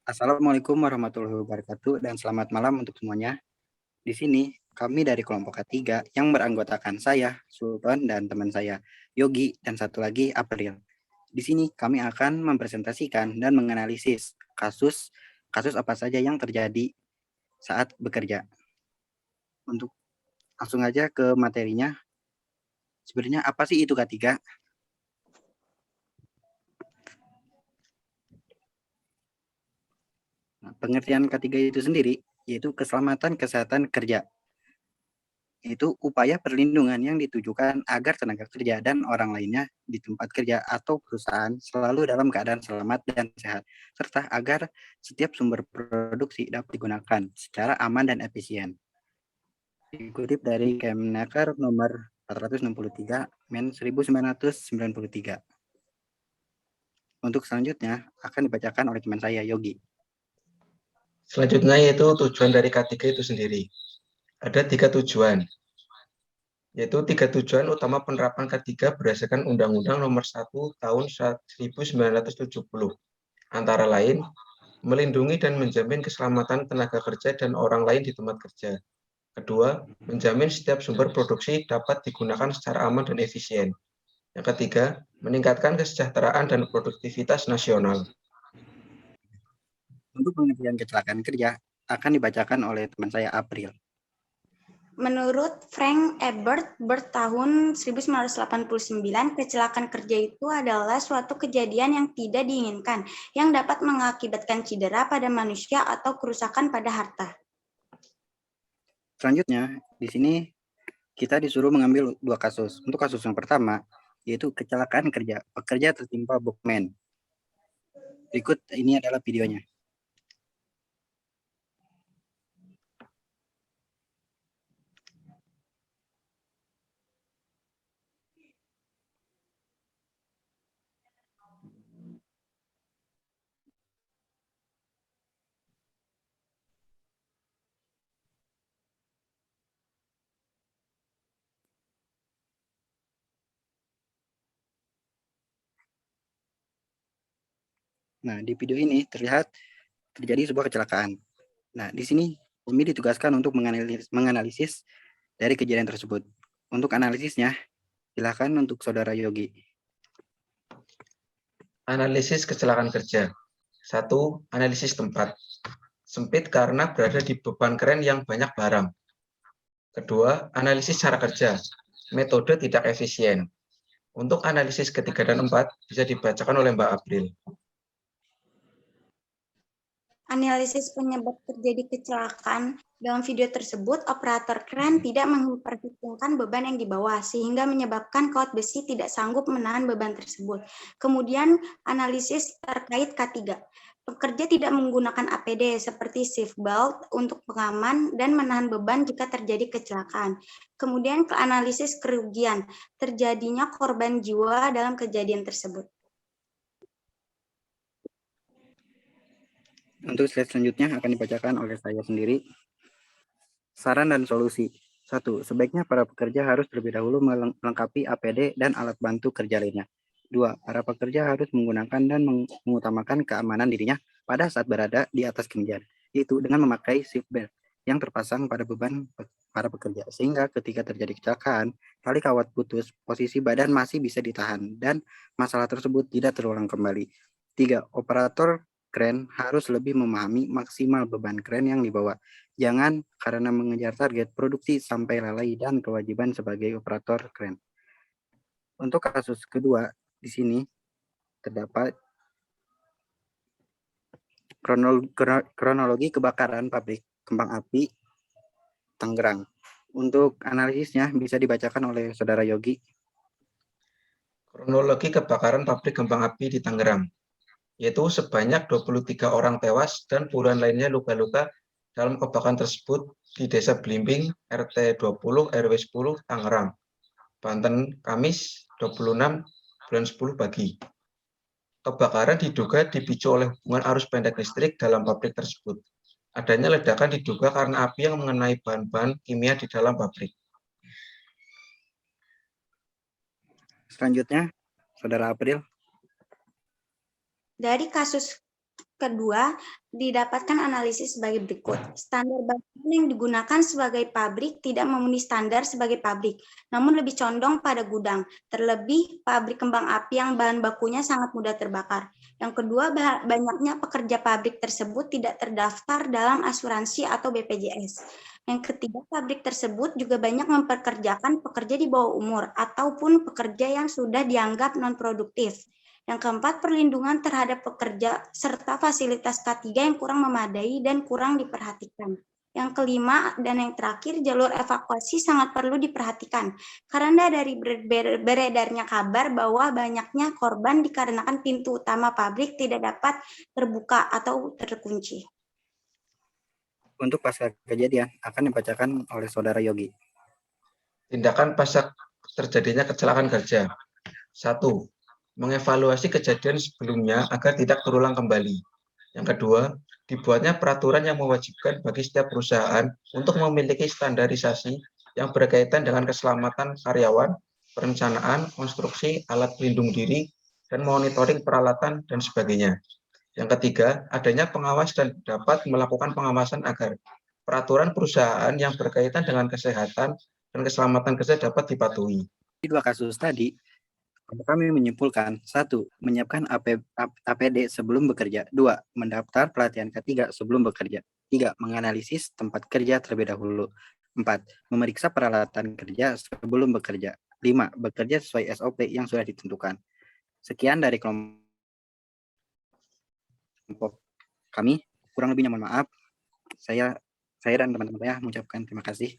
Assalamualaikum warahmatullahi wabarakatuh dan selamat malam untuk semuanya. Di sini kami dari kelompok ketiga yang beranggotakan saya, Sultan dan teman saya, Yogi dan satu lagi April. Di sini kami akan mempresentasikan dan menganalisis kasus kasus apa saja yang terjadi saat bekerja. Untuk langsung aja ke materinya. Sebenarnya apa sih itu K3? Nah, pengertian K3 itu sendiri yaitu keselamatan kesehatan kerja. Itu upaya perlindungan yang ditujukan agar tenaga kerja dan orang lainnya di tempat kerja atau perusahaan selalu dalam keadaan selamat dan sehat, serta agar setiap sumber produksi dapat digunakan secara aman dan efisien. Dikutip dari Kemnaker nomor 463 Men 1993. Untuk selanjutnya akan dibacakan oleh teman saya Yogi. Selanjutnya yaitu tujuan dari K3 itu sendiri. Ada 3 tujuan, yaitu 3 tujuan utama penerapan K3 berdasarkan Undang-Undang Nomor 1 Tahun 1970. Antara lain, melindungi dan menjamin keselamatan tenaga kerja dan orang lain di tempat kerja. Kedua, menjamin setiap sumber produksi dapat digunakan secara aman dan efisien. Yang ketiga, meningkatkan kesejahteraan dan produktivitas nasional. Untuk pengertian kecelakaan kerja akan dibacakan oleh teman saya April. Menurut Frank Ebert bertahun 1989, kecelakaan kerja itu adalah suatu kejadian yang tidak diinginkan yang dapat mengakibatkan cedera pada manusia atau kerusakan pada harta. Selanjutnya, di sini kita disuruh mengambil 2 kasus. Untuk kasus yang pertama, yaitu kecelakaan kerja, pekerja tertimpa bookman. Berikut ini adalah videonya. Nah, di video ini terlihat terjadi sebuah kecelakaan. Nah, di sini kami ditugaskan untuk menganalisis dari kejadian tersebut. Untuk analisisnya, silakan untuk saudara Yogi. Analisis kecelakaan kerja. 1. Analisis tempat. Sempit karena berada di beban kren yang banyak barang. Kedua, analisis cara kerja. Metode tidak efisien. Untuk analisis ketiga dan 4 bisa dibacakan oleh Mbak April. Analisis penyebab terjadi kecelakaan. Dalam video tersebut, operator kren tidak memperhitungkan beban yang dibawa, sehingga menyebabkan kawat besi tidak sanggup menahan beban tersebut. Kemudian, analisis terkait K3. Pekerja tidak menggunakan APD seperti seat belt untuk pengaman dan menahan beban jika terjadi kecelakaan. Kemudian, ke analisis kerugian, terjadinya korban jiwa dalam kejadian tersebut. Untuk slide selanjutnya akan dibacakan oleh saya sendiri. Saran dan solusi. 1. Sebaiknya para pekerja harus terlebih dahulu melengkapi APD dan alat bantu kerja lainnya. 2. Para pekerja harus menggunakan dan mengutamakan keamanan dirinya pada saat berada di atas kemeja, yaitu dengan memakai seat belt yang terpasang pada beban para pekerja, sehingga ketika terjadi kecelakaan, tali kawat putus, posisi badan masih bisa ditahan, dan masalah tersebut tidak terulang kembali. 3. Operator kren harus lebih memahami maksimal beban kren yang dibawa. Jangan karena mengejar target produksi sampai lalai dan kewajiban sebagai operator kren. Untuk kasus kedua, di sini terdapat kronologi kebakaran pabrik kembang api Tangerang. Untuk analisisnya bisa dibacakan oleh saudara Yogi. Kronologi kebakaran pabrik kembang api di Tangerang, yaitu sebanyak 23 orang tewas dan puluhan lainnya luka-luka dalam kebakaran tersebut di Desa Blimbing, RT 20, RW 10, Tangerang, Banten, Kamis 26 bulan 10 pagi. Kebakaran diduga dipicu oleh hubungan arus pendek listrik dalam pabrik tersebut. Adanya ledakan diduga karena api yang mengenai bahan-bahan kimia di dalam pabrik. Selanjutnya, saudara April. Dari kasus kedua, didapatkan analisis sebagai berikut. Standar bahan yang digunakan sebagai pabrik tidak memenuhi standar sebagai pabrik, namun lebih condong pada gudang. Terlebih, pabrik kembang api yang bahan bakunya sangat mudah terbakar. Yang kedua, banyaknya pekerja pabrik tersebut tidak terdaftar dalam asuransi atau BPJS. Yang ketiga, pabrik tersebut juga banyak mempekerjakan pekerja di bawah umur ataupun pekerja yang sudah dianggap non-produktif. Yang keempat, perlindungan terhadap pekerja serta fasilitas K3 yang kurang memadai dan kurang diperhatikan. Yang kelima dan yang terakhir, jalur evakuasi sangat perlu diperhatikan karena dari beredarnya kabar bahwa banyaknya korban dikarenakan pintu utama pabrik tidak dapat terbuka atau terkunci. Untuk pasca kejadian akan dibacakan oleh Saudara Yogi. Tindakan pasca terjadinya kecelakaan kerja. 1. Mengevaluasi kejadian sebelumnya agar tidak terulang kembali. Yang kedua, dibuatnya peraturan yang mewajibkan bagi setiap perusahaan untuk memiliki standarisasi yang berkaitan dengan keselamatan karyawan, perencanaan, konstruksi, alat pelindung diri, dan monitoring peralatan, dan sebagainya. Yang ketiga, adanya pengawas dan dapat melakukan pengawasan agar peraturan perusahaan yang berkaitan dengan kesehatan dan keselamatan kerja dapat dipatuhi. Di dua kasus tadi, kami menyimpulkan, 1. Menyiapkan APD sebelum bekerja. 2. Mendaftar pelatihan K3 sebelum bekerja. 3. Menganalisis tempat kerja terlebih dahulu. 4. Memeriksa peralatan kerja sebelum bekerja. 5. Bekerja sesuai SOP yang sudah ditentukan. Sekian dari kelompok kami. Kurang lebihnya mohon maaf. Saya dan teman-teman saya mengucapkan terima kasih.